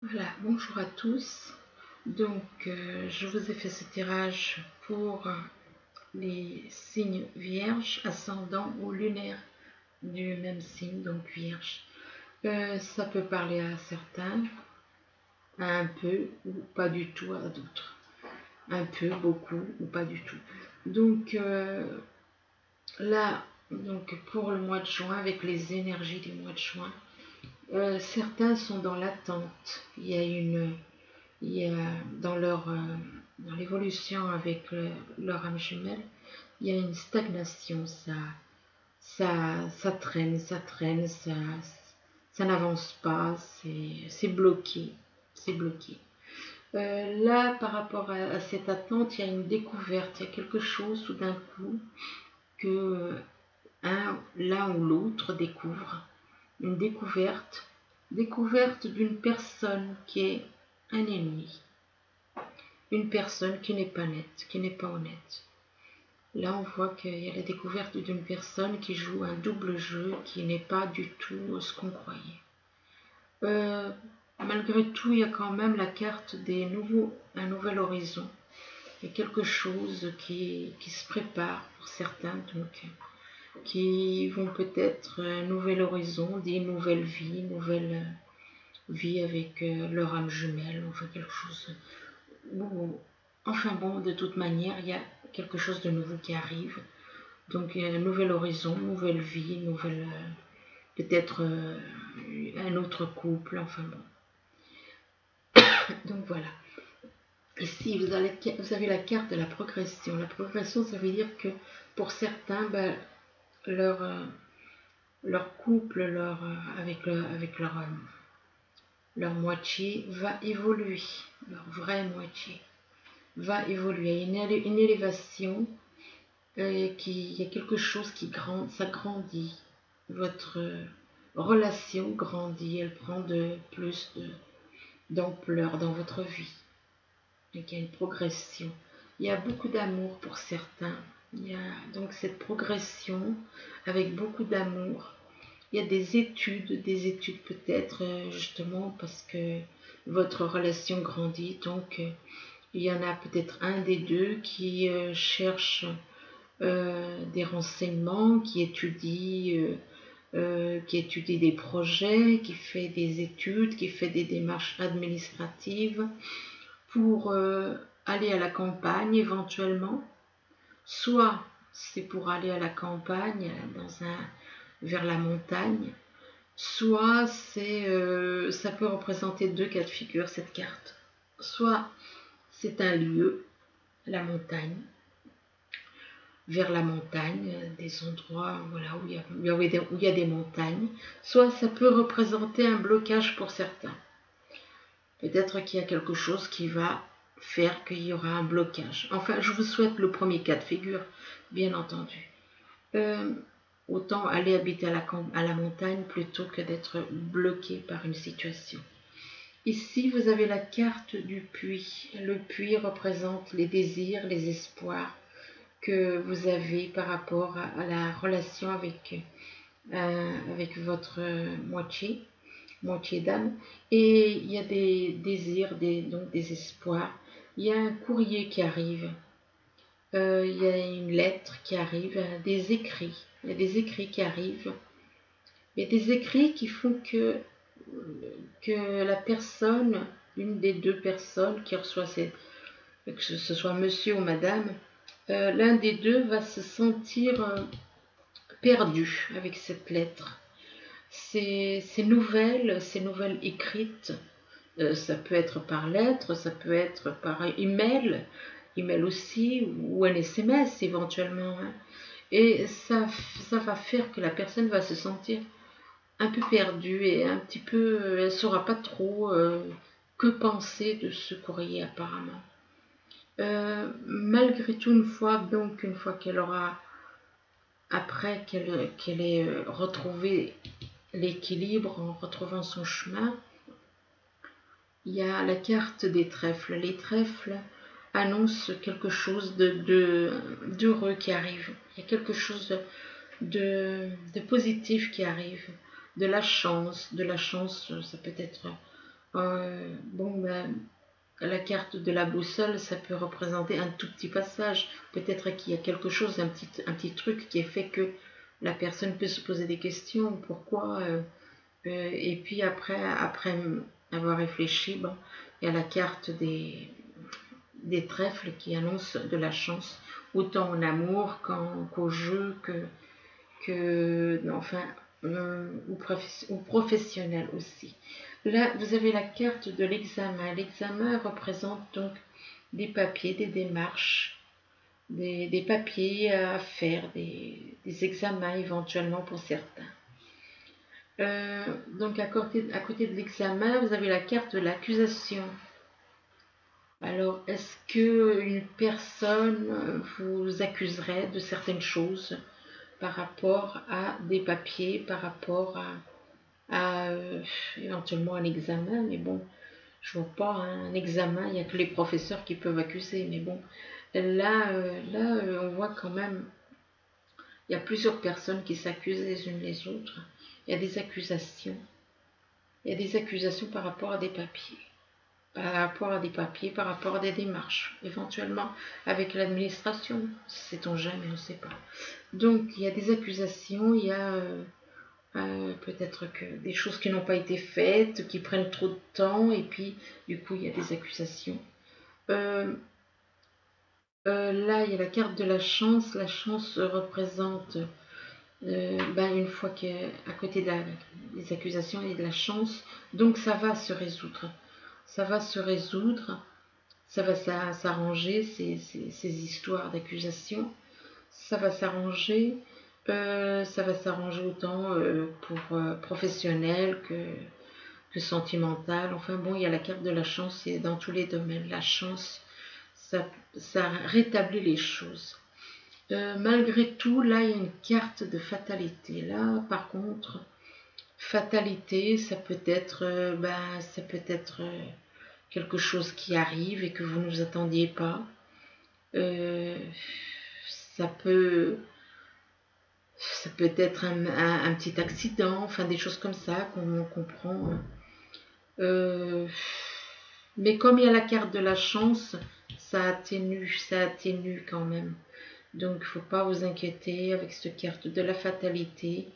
Voilà, bonjour à tous. Donc, je vous ai fait ce tirage pour les signes vierges, ascendant ou lunaire du même signe, donc vierge. Ça peut parler à certains, à un peu ou pas du tout à d'autres. Un peu, beaucoup ou pas du tout. Donc, là, donc pour le mois de juin, avec les énergies du mois de juin, certains sont dans l'attente. Il y a dans l'évolution avec leur âme jumelle, il y a une stagnation, ça traîne, ça n'avance pas, c'est bloqué, c'est bloqué. Là, par rapport à cette attente, il y a une découverte, il y a quelque chose tout d'un coup que l'un ou l'autre découvre, une découverte d'une personne qui est un ennemi, une personne qui n'est pas nette, qui n'est pas honnête. Là, on voit qu'il y a la découverte d'une personne qui joue un double jeu qui n'est pas du tout ce qu'on croyait. Euh, Malgré tout, il y a quand même la carte un nouvel horizon. Il y a quelque chose qui se prépare pour certains, donc qui vont peut-être un nouvel horizon, des nouvelles vies, avec leur âme jumelle, enfin quelque chose. Enfin bon, de toute manière, il y a quelque chose de nouveau qui arrive. Donc un nouvel horizon, nouvelle vie, peut-être un autre couple, enfin bon. Donc voilà. Ici, vous avez la carte de la progression. La progression, ça veut dire que pour certains, leur, euh, leur couple, avec leur moitié va évoluer. Leur vraie moitié va évoluer. Il y a une élévation, il y a quelque chose ça grandit. Votre relation grandit, elle prend d'ampleur dans votre vie. Donc il y a une progression. Il y a beaucoup d'amour pour certains. Il y a donc cette progression avec beaucoup d'amour. Il y a des études peut-être justement parce que votre relation grandit. Donc il y en a peut-être un des deux qui cherche des renseignements, qui étudie des projets, qui fait des études, qui fait des démarches administratives pour aller à la campagne éventuellement. Soit c'est pour aller à la campagne vers la montagne, soit ça peut représenter deux cas de figure cette carte. Soit c'est un lieu, la montagne, vers la montagne, des endroits voilà, où il y a des montagnes, soit ça peut représenter un blocage pour certains. Peut-être qu'il y a quelque chose qui va faire qu'il y aura un blocage. Enfin, je vous souhaite le premier cas de figure, bien entendu. Euh, Autant aller habiter à la montagne plutôt que d'être bloqué par une situation. Ici, vous avez la carte du puits. Le puits représente les désirs, les espoirs que vous avez par rapport à la relation avec votre moitié d'âme. Et il y a des désirs, donc des espoirs. Il y a un courrier qui arrive. Il y a une lettre qui arrive, des écrits. Il y a des écrits qui arrivent. Mais des écrits qui font que la personne, une des deux personnes qui reçoit que ce soit monsieur ou madame, l'un des deux va se sentir perdu avec cette lettre. Ces nouvelles écrites, ça peut être par lettre, ça peut être par email aussi, ou un SMS éventuellement. Hein. Et ça va faire que la personne va se sentir un peu perdue et un petit peu, elle ne saura pas trop que penser de ce courrier apparemment. Malgré tout, une fois qu'elle aura, après qu'elle ait retrouvé l'équilibre en retrouvant son chemin, il y a la carte des trèfles. Les trèfles annoncent quelque chose d'heureux qui arrive. Il y a quelque chose de positif qui arrive. De la chance, ça peut être Bon, ben, la carte de la boussole, ça peut représenter un tout petit passage. Peut-être qu'il y a quelque chose, un petit truc qui est fait que la personne peut se poser des questions. Pourquoi et puis après avoir réfléchi, bon, il y a la carte des trèfles qui annonce de la chance, autant en amour qu'au jeu, enfin, ou professionnel aussi. Là, vous avez la carte de l'examen. L'examen représente donc des papiers, des démarches, des papiers à faire, des examens éventuellement pour certains. Donc à côté de l'examen, vous avez la carte de l'accusation. Alors, est-ce que une personne vous accuserait de certaines choses par rapport à des papiers, par rapport à éventuellement un examen? Mais bon, je vois pas un examen, il n'y a que les professeurs qui peuvent accuser. Mais bon, là, on voit quand même, il y a plusieurs personnes qui s'accusent les unes les autres. Il y a des accusations. Il y a des accusations par rapport à des papiers. Par rapport à des démarches, éventuellement avec l'administration, sait-on jamais, on ne sait pas. Donc il y a des accusations, il y a peut-être que des choses qui n'ont pas été faites, qui prennent trop de temps, et puis du coup il y a des accusations. Là, il y a la carte de la chance. La chance représente, une fois qu'à côté des accusations, il y a de la chance, donc ça va se résoudre. Ça va se résoudre, ça va s'arranger, ces histoires d'accusation. Ça va s'arranger. Ça va s'arranger autant pour professionnel que sentimental. Enfin bon, il y a la carte de la chance, c'est dans tous les domaines. La chance, ça rétablit les choses. Malgré tout, là, il y a une carte de fatalité. Là, par contre, fatalité, ça peut être, quelque chose qui arrive et que vous ne vous attendiez pas. Ça peut, ça peut être un petit accident, enfin des choses comme ça qu'on comprend. Mais comme il y a la carte de la chance, ça atténue quand même. Donc il ne faut pas vous inquiéter avec cette carte de la fatalité.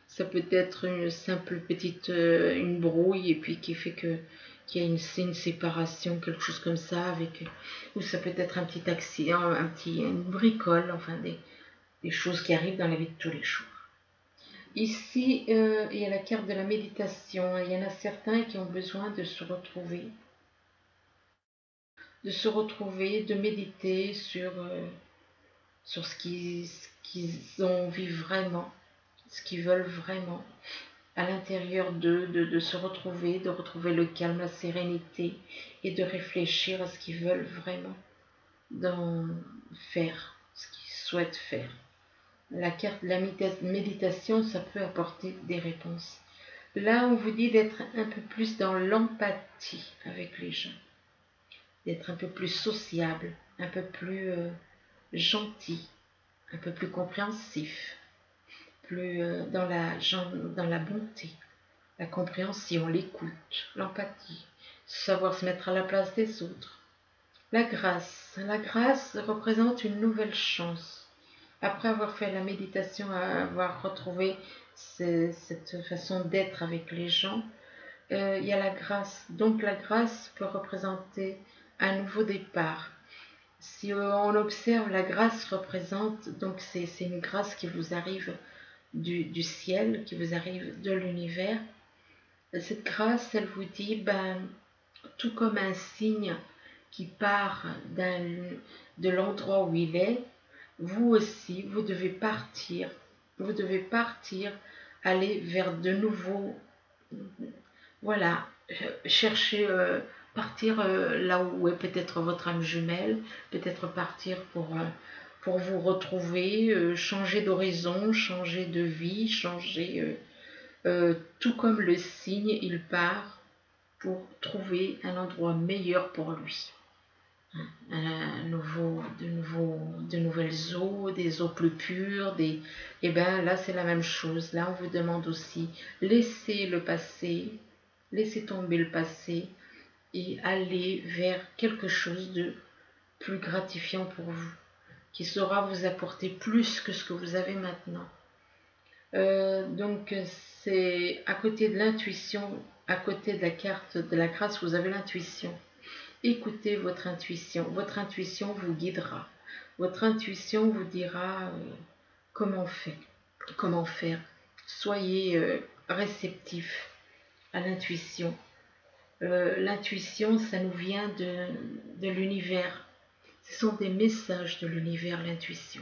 Ça peut être une simple petite une brouille et puis qui fait qu'il y a une séparation, quelque chose comme ça, ou ça peut être un petit accident, une bricole, enfin des choses qui arrivent dans la vie de tous les jours. Ici, il y a la carte de la méditation. Il y en a certains qui ont besoin de se retrouver, de méditer sur ce qu'ils ont envie vraiment, ce qu'ils veulent vraiment à l'intérieur d'eux, de se retrouver, de retrouver le calme, la sérénité et de réfléchir à ce qu'ils veulent vraiment faire, ce qu'ils souhaitent faire. La carte de la méditation, ça peut apporter des réponses. Là, on vous dit d'être un peu plus dans l'empathie avec les gens, d'être un peu plus sociable, un peu plus gentil, un peu plus compréhensif, plus dans la bonté, la compréhension, l'écoute, l'empathie, savoir se mettre à la place des autres. La grâce représente une nouvelle chance. Après avoir fait la méditation, avoir retrouvé cette façon d'être avec les gens, il y a la grâce. Donc la grâce peut représenter un nouveau départ. Si on observe, la grâce représente, donc c'est une grâce qui vous arrive du ciel, qui vous arrive de l'univers. Cette grâce, elle vous dit, tout comme un signe qui part de l'endroit où il est, vous aussi, vous devez partir, aller vers de nouveaux, voilà, chercher, partir là où est peut-être votre âme jumelle, peut-être partir pour vous retrouver, changer d'horizon, changer de vie, tout comme le signe, il part pour trouver un endroit meilleur pour lui. De nouvelles eaux, des eaux plus pures, et bien là c'est la même chose. Là on vous demande aussi, laissez le passé, laissez tomber le passé et allez vers quelque chose de plus gratifiant pour vous, qui saura vous apporter plus que ce que vous avez maintenant. Donc c'est à côté de l'intuition, à côté de la carte de la grâce, vous avez l'intuition. Écoutez votre intuition. Votre intuition vous guidera. Votre intuition vous dira comment faire. Comment faire. Soyez réceptif à l'intuition. L'intuition, ça nous vient de l'univers. Ce sont des messages de l'univers, l'intuition.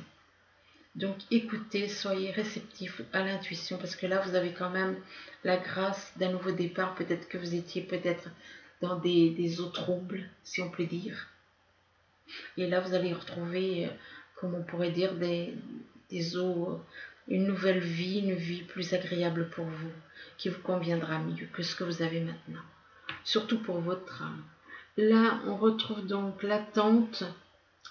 Donc écoutez, soyez réceptifs à l'intuition, parce que là, vous avez quand même la grâce d'un nouveau départ. Peut-être que vous étiez peut-être dans des eaux troubles, si on peut dire. Et là, vous allez retrouver, comme on pourrait dire, des eaux, une nouvelle vie, une vie plus agréable pour vous, qui vous conviendra mieux que ce que vous avez maintenant. Surtout pour votre âme. Là, on retrouve donc l'attente,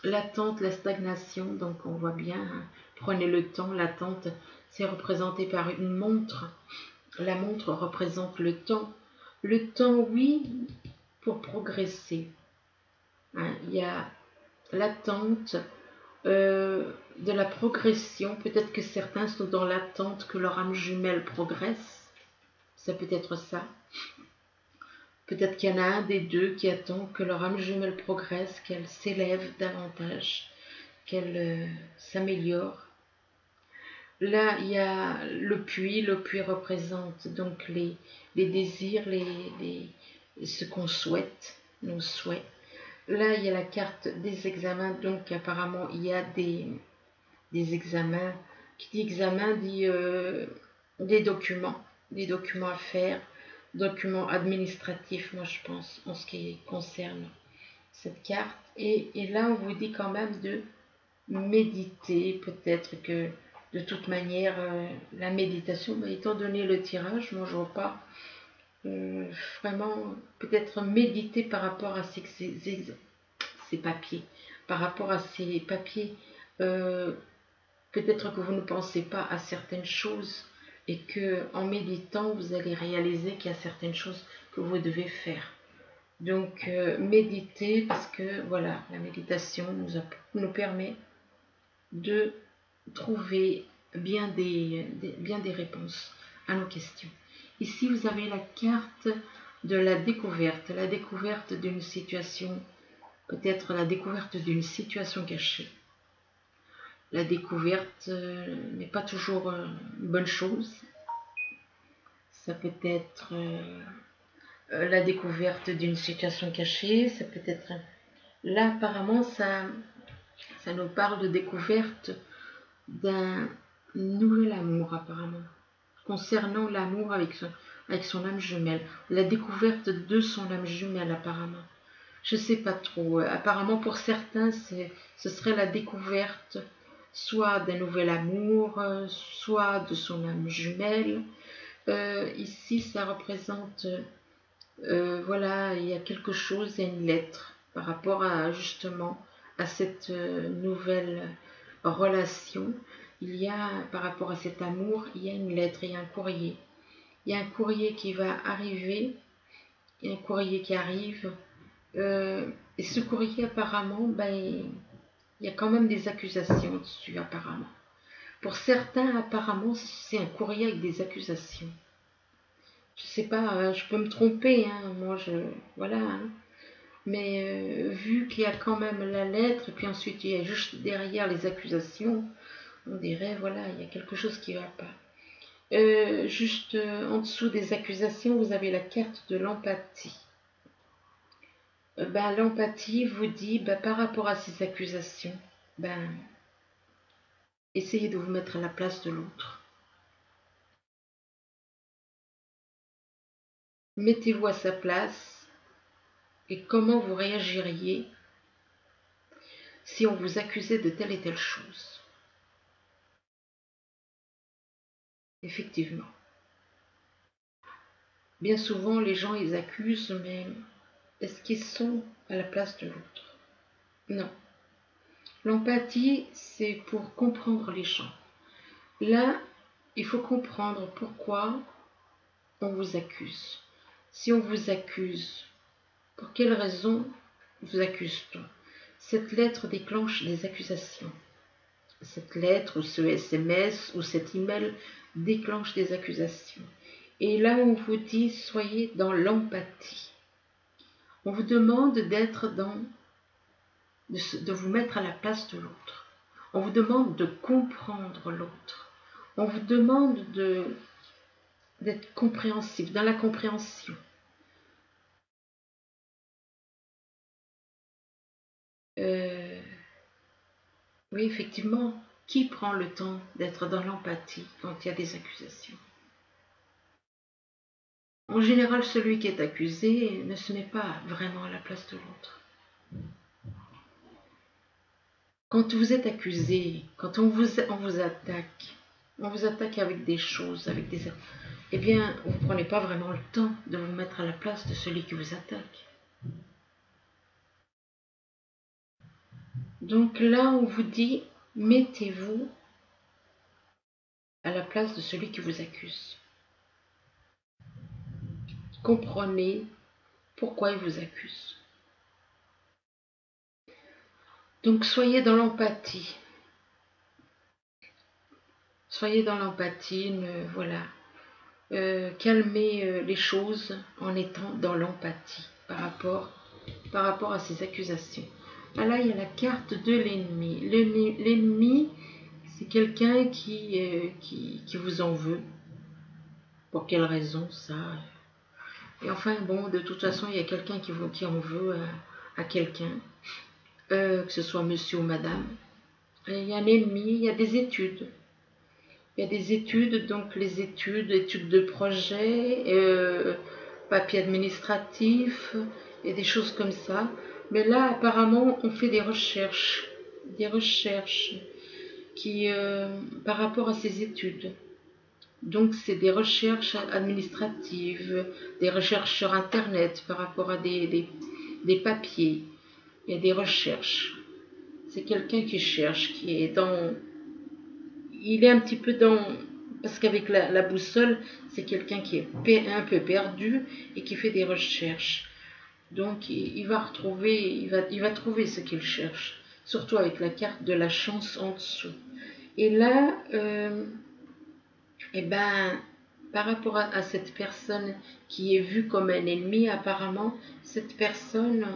la stagnation, donc on voit bien, hein, prenez le temps, l'attente, c'est représenté par une montre. La montre représente le temps. Le temps, oui, pour progresser. Hein, il y a l'attente de la progression. Peut-être que certains sont dans l'attente que leur âme jumelle progresse. Ça peut être ça. Peut-être qu'il y en a un des deux qui attend que leur âme jumelle progresse, qu'elle s'élève davantage, qu'elle s'améliore. Là, il y a le puits. Le puits représente donc les désirs, ce qu'on souhaite, nos souhaits. Là, il y a la carte des examens. Donc, apparemment, il y a des examens. Qui dit examen dit des documents à faire, documents administratifs, moi je pense, en ce qui concerne cette carte. Et là, on vous dit quand même de méditer. Peut-être que de toute manière, la méditation, étant donné le tirage, moi je vois pas vraiment peut-être méditer par rapport à ces papiers. Par rapport à ces papiers, peut-être que vous ne pensez pas à certaines choses et que en méditant, vous allez réaliser qu'il y a certaines choses que vous devez faire. Donc, méditez, parce que voilà, la méditation nous permet de trouver bien des réponses à nos questions. Ici, vous avez la carte de la découverte d'une situation, peut-être la découverte d'une situation cachée. La découverte n'est pas toujours une bonne chose. Ça peut être la découverte d'une situation cachée, ça peut être... Là, apparemment, ça nous parle de découverte d'un nouvel amour, apparemment, concernant l'amour avec son âme jumelle. La découverte de son âme jumelle, apparemment. Je sais pas trop. Apparemment, pour certains, ce serait la découverte soit d'un nouvel amour, soit de son âme jumelle. Ici, ça représente, voilà, il y a quelque chose, il y a une lettre par rapport à justement à cette nouvelle relation. Il y a, par rapport à cet amour, il y a une lettre, il y a un courrier. Il y a un courrier qui va arriver, il y a un courrier qui arrive. Et ce courrier, apparemment, il y a quand même des accusations dessus, apparemment. Pour certains, apparemment, c'est un courrier avec des accusations. Je sais pas, je peux me tromper, hein, voilà. Hein. Mais vu qu'il y a quand même la lettre, et puis ensuite il y a juste derrière les accusations, on dirait, voilà, il y a quelque chose qui ne va pas. Juste en dessous des accusations, vous avez la carte de l'empathie. L'empathie vous dit, par rapport à ces accusations, essayez de vous mettre à la place de l'autre. Mettez-vous à sa place et comment vous réagiriez si on vous accusait de telle et telle chose. Effectivement. Bien souvent, les gens, ils accusent, mais est-ce qu'ils sont à la place de l'autre? Non. L'empathie, c'est pour comprendre les gens. Là, il faut comprendre pourquoi on vous accuse. Si on vous accuse, pour quelle raison vous accuse-t-on? Cette lettre déclenche des accusations. Cette lettre ou ce SMS ou cet email déclenche des accusations. Et là, on vous dit, soyez dans l'empathie. On vous demande d'être de vous mettre à la place de l'autre. On vous demande de comprendre l'autre. On vous demande d'être compréhensif, dans la compréhension. Oui, effectivement, qui prend le temps d'être dans l'empathie quand il y a des accusations? En général, celui qui est accusé ne se met pas vraiment à la place de l'autre. Quand vous êtes accusé, quand on vous attaque avec des choses, eh bien, vous ne prenez pas vraiment le temps de vous mettre à la place de celui qui vous attaque. Donc là, on vous dit, mettez-vous à la place de celui qui vous accuse. Comprenez pourquoi il vous accuse. Donc soyez dans l'empathie. Soyez dans l'empathie, voilà. Calmez les choses en étant dans l'empathie par rapport à ces accusations. Ah là, il y a la carte de l'ennemi. L'ennemi, c'est quelqu'un qui vous en veut. Pour quelle raison, ça? Et enfin, bon, de toute façon, il y a quelqu'un qui en veut à quelqu'un, que ce soit monsieur ou madame. Et il y a un ennemi, il y a des études. Il y a des études, donc les études de projet, papier administratif, et des choses comme ça. Mais là, apparemment, on fait des recherches qui, par rapport à ces études. Donc, c'est des recherches administratives, des recherches sur Internet par rapport à des papiers. Il y a des recherches. C'est quelqu'un qui cherche, qui est dans... Il est un petit peu dans... Parce qu'avec la boussole, c'est quelqu'un qui est un peu perdu et qui fait des recherches. Donc, il va trouver ce qu'il cherche. Surtout avec la carte de la chance en dessous. Et là... Eh ben, par rapport à cette personne qui est vue comme un ennemi, apparemment, cette personne,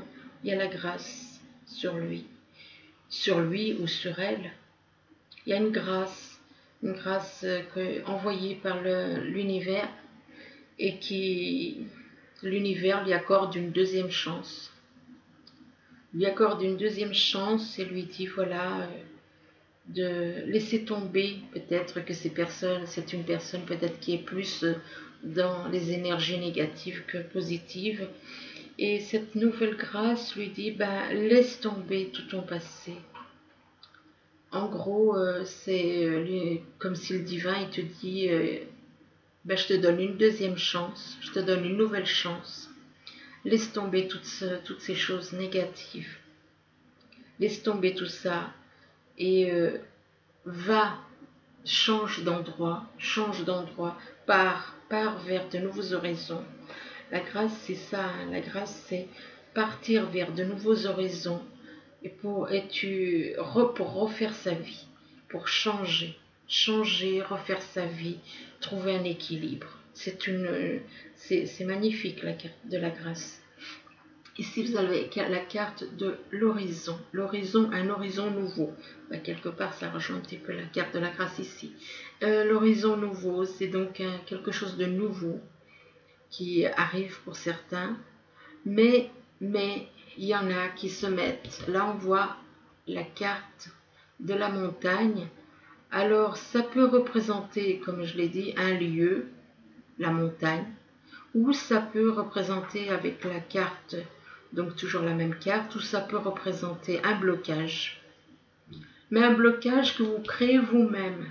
il y a la grâce sur lui ou sur elle. Il y a une grâce envoyée par l'univers et qui, l'univers lui accorde une deuxième chance. Lui accorde une deuxième chance et lui dit, voilà... de laisser tomber peut-être que c'est une personne peut-être qui est plus dans les énergies négatives que positives. Et cette nouvelle grâce lui dit, laisse tomber tout ton passé. En gros, c'est comme si le divin il te dit, je te donne une deuxième chance, je te donne une nouvelle chance. Laisse tomber toutes ces choses négatives. Laisse tomber tout ça et change d'endroit, pars vers de nouveaux horizons. La grâce, c'est ça, la grâce, c'est partir vers de nouveaux horizons pour refaire sa vie, pour changer, refaire sa vie, trouver un équilibre. C'est magnifique la carte de la grâce. Ici, vous avez la carte de l'horizon. L'horizon, un horizon nouveau. Quelque part, ça rejoint un petit peu la carte de la grâce ici. L'horizon nouveau, c'est donc quelque chose de nouveau qui arrive pour certains. Mais il y en a qui se mettent. Là, on voit la carte de la montagne. Alors, ça peut représenter, comme je l'ai dit, un lieu, la montagne. Ou ça peut représenter avec la carte... Donc toujours la même carte, où ça peut représenter un blocage. Mais un blocage que vous créez vous-même.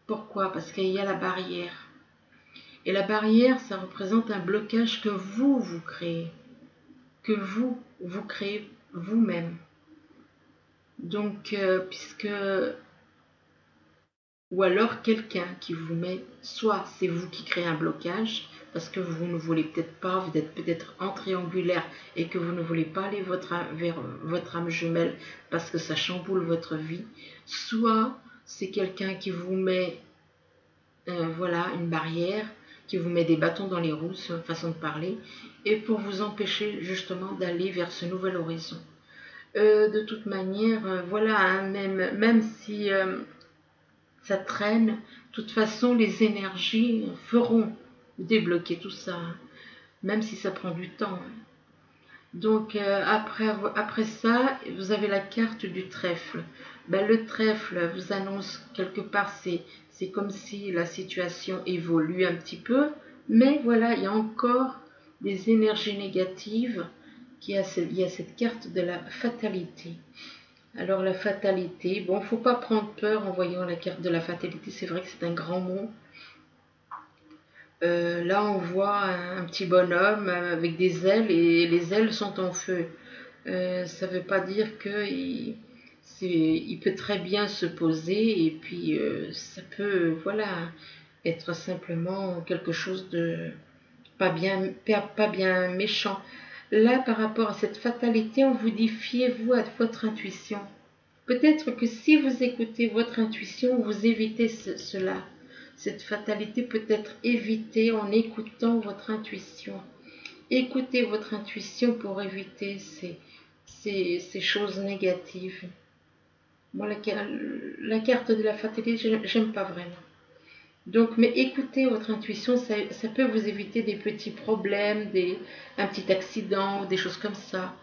Pourquoi? Parce qu'il y a la barrière. Et la barrière, ça représente un blocage que vous créez. Que vous créez vous-même. Donc, ou alors quelqu'un qui vous met, soit c'est vous qui créez un blocage, parce que vous ne voulez peut-être pas, vous êtes peut-être en triangulaire et que vous ne voulez pas aller vers votre âme jumelle parce que ça chamboule votre vie. Soit c'est quelqu'un qui vous met voilà, une barrière, qui vous met des bâtons dans les roues, c'est une façon de parler, et pour vous empêcher justement d'aller vers ce nouvel horizon. De toute manière, voilà, hein, même si ça traîne, de toute façon, les énergies feront débloquer tout ça, hein, même si ça prend du temps. Hein. Donc après ça, vous avez la carte du trèfle. Ben, le trèfle vous annonce quelque part, c'est comme si la situation évolue un petit peu, mais voilà, il y a encore des énergies négatives, il y a cette carte de la fatalité. Alors la fatalité, bon, faut pas prendre peur en voyant la carte de la fatalité, c'est vrai que c'est un grand mot. Là, on voit un petit bonhomme avec des ailes et les ailes sont en feu. Ça ne veut pas dire qu'il il peut très bien se poser et puis ça peut voilà, être simplement quelque chose de pas bien méchant. Là, par rapport à cette fatalité, on vous dit fiez-vous à votre intuition. Peut-être que si vous écoutez votre intuition, vous évitez cela. Cette fatalité peut être évitée en écoutant votre intuition. Écoutez votre intuition pour éviter ces choses négatives. Moi, la carte de la fatalité, j'aime pas vraiment. Donc, mais écoutez votre intuition, ça peut vous éviter des petits problèmes, un petit accident, des choses comme ça.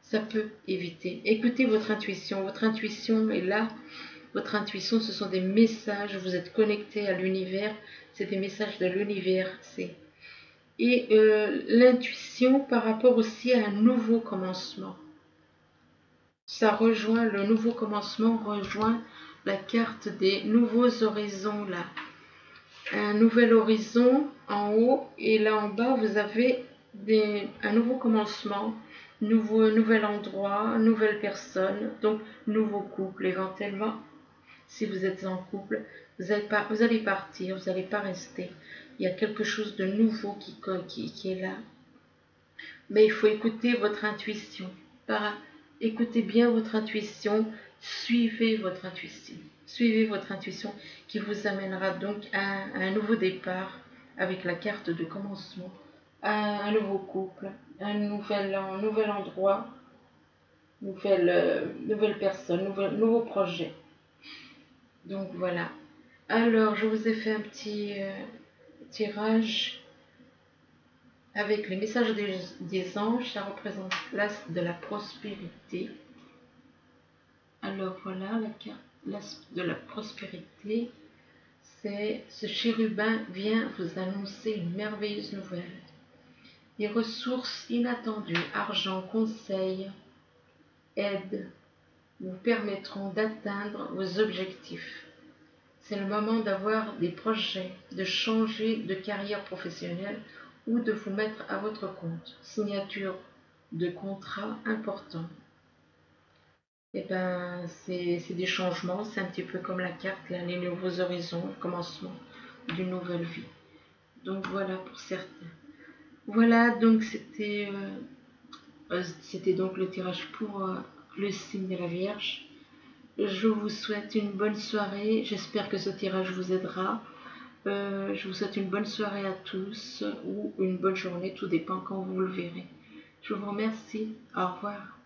Ça peut éviter. Écoutez votre intuition. Votre intuition est là. Votre intuition, ce sont des messages. Vous êtes connecté à l'univers. C'est des messages de l'univers. Et l'intuition par rapport aussi à un nouveau commencement. Ça rejoint, le nouveau commencement rejoint la carte des nouveaux horizons là. Un nouvel horizon en haut et là en bas vous avez un nouveau commencement, nouvel endroit, nouvelle personne, donc nouveau couple éventuellement. Si vous êtes en couple, vous allez partir, vous n'allez pas rester. Il y a quelque chose de nouveau qui est là. Mais il faut écouter votre intuition. Écoutez bien votre intuition, suivez votre intuition. Suivez votre intuition qui vous amènera donc à un nouveau départ avec la carte de commencement, à un nouveau couple, un nouvel endroit, nouvelle personne, nouveau projet. Donc voilà. Alors, je vous ai fait un petit tirage avec les messages des anges. Ça représente l'as de la prospérité. Alors voilà, la carte l'as de la prospérité. C'est ce chérubin vient vous annoncer une merveilleuse nouvelle. Des ressources inattendues, argent, conseils, aide, vous permettront d'atteindre vos objectifs. C'est le moment d'avoir des projets, de changer de carrière professionnelle ou de vous mettre à votre compte. Signature de contrats importants. Eh ben, c'est des changements, c'est un petit peu comme la carte, là, les nouveaux horizons, le commencement d'une nouvelle vie. Donc voilà pour certains. Voilà, donc c'était donc le tirage pour le signe de la Vierge. Je vous souhaite une bonne soirée. J'espère que ce tirage vous aidera. Je vous souhaite une bonne soirée à tous ou une bonne journée, tout dépend quand vous le verrez. Je vous remercie. Au revoir.